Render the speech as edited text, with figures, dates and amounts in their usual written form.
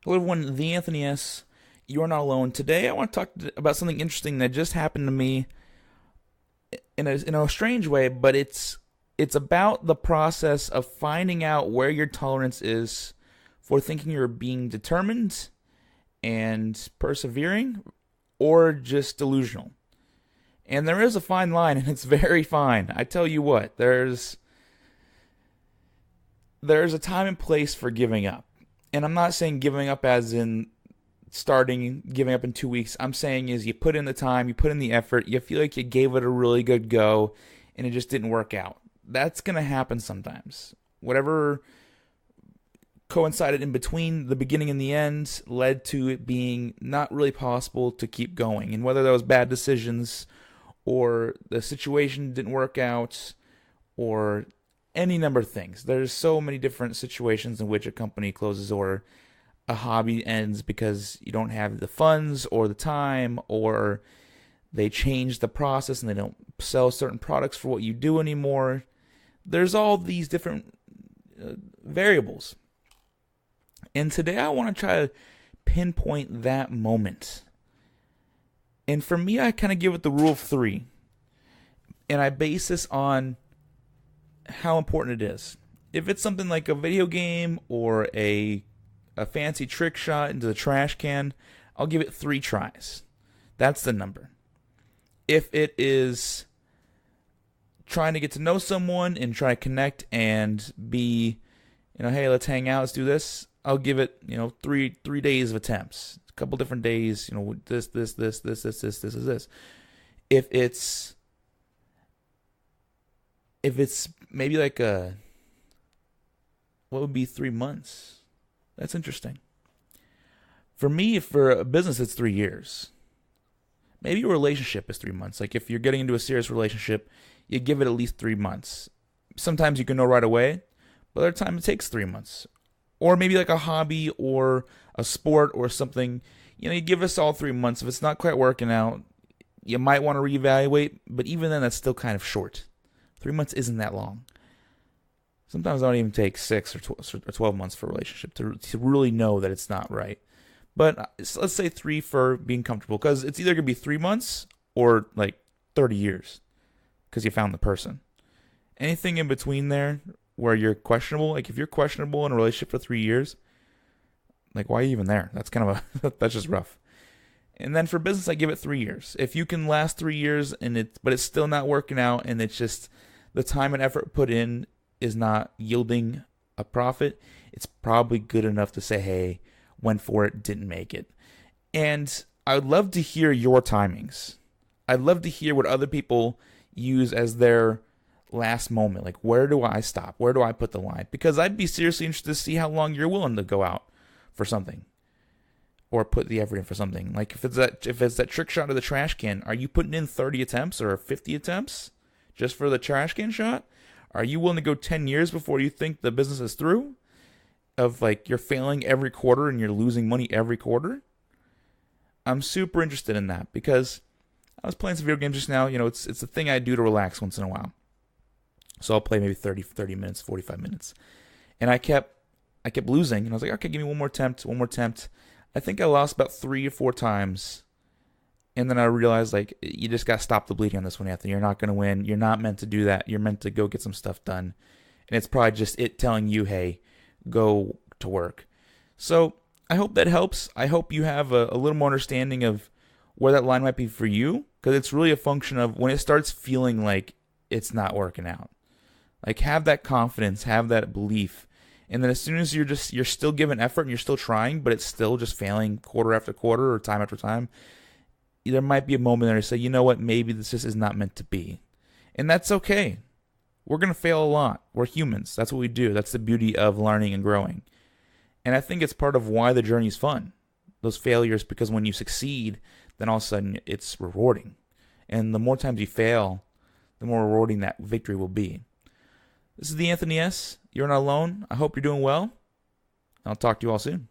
Hello, everyone. The Anthony S. You're not alone. Today, I want to talk about something interesting that just happened to me in a strange way, but it's about the process of finding out where your tolerance is for thinking you're being determined and persevering, or just delusional. And there is a fine line, and it's very fine. I tell you what, there's a time and place for giving up. And I'm not saying giving up as in starting giving up in 2 weeks. I'm saying is you put in the time, you put in the effort, you feel like you gave it a really good go, and it just didn't work out. That's gonna happen sometimes. Whatever coincided in between the beginning and the end led to it being not really possible to keep going. And whether that was bad decisions, or the situation didn't work out, or any number of things. There's so many different situations in which a company closes or a hobby ends because you don't have the funds or the time, or they change the process and they don't sell certain products for what you do anymore. There's all these different variables. And today I want to try to pinpoint that moment. And for me, I kind of give it the rule of three. And I base this on how important it is. If it's something like a video game or a fancy trick shot into the trash can, I'll give it 3 tries. That's the number. If it is trying to get to know someone and try to connect and be, hey, let's hang out, let's do this, I'll give it, 3 days of attempts. A couple different days, this. If it's maybe like what would be 3 months? That's interesting. For me, for a business, it's 3 years. Maybe a relationship is 3 months. Like if you're getting into a serious relationship, you give it at least 3 months. Sometimes you can know right away, but other times it takes 3 months. Or maybe like a hobby or a sport or something. You give us all 3 months. If it's not quite working out, you might want to reevaluate, but even then, that's still kind of short. 3 months isn't that long. Sometimes I don't even take 6 or 12 months for a relationship to really know that it's not right. But let's say 3 for being comfortable, because it's either going to be 3 months or like 30 years because you found the person. Anything in between there where you're questionable, like if you're questionable in a relationship for 3 years, like why are you even there? That's kind of that's just rough. And then for business, I give it 3 years. If you can last 3 years but it's still not working out, and it's just the time and effort put in is not yielding a profit, it's probably good enough to say, hey, went for it, didn't make it. And I would love to hear your timings. I'd love to hear what other people use as their last moment. Like, where do I stop? Where do I put the line? Because I'd be seriously interested to see how long you're willing to go out for something, or put the effort in for something. Like if it's that trick shot of the trash can, are you putting in 30 attempts or 50 attempts just for the trash can shot? Are you willing to go 10 years before you think the business is through? Of like you're failing every quarter and you're losing money every quarter? I'm super interested in that because I was playing some video games just now. It's a thing I do to relax once in a while. So I'll play maybe 30 minutes, 45 minutes. And I kept losing, and I was like, okay, give me one more attempt. I think I lost about 3 or 4 times. And then I realized, like, you just got to stop the bleeding on this one, Anthony. You're not going to win. You're not meant to do that. You're meant to go get some stuff done. And it's probably just it telling you, hey, go to work. So I hope that helps. I hope you have a little more understanding of where that line might be for you, because it's really a function of when it starts feeling like it's not working out. Like, have that confidence, have that belief. And then as soon as you're still giving effort and you're still trying, but it's still just failing quarter after quarter or time after time, there might be a moment there to say, you know what, maybe this just is not meant to be. And that's okay. We're going to fail a lot. We're humans. That's what we do. That's the beauty of learning and growing. And I think it's part of why the journey is fun. Those failures, because when you succeed, then all of a sudden it's rewarding. And the more times you fail, the more rewarding that victory will be. This is the Anthony S. You're not alone. I hope you're doing well. I'll talk to you all soon.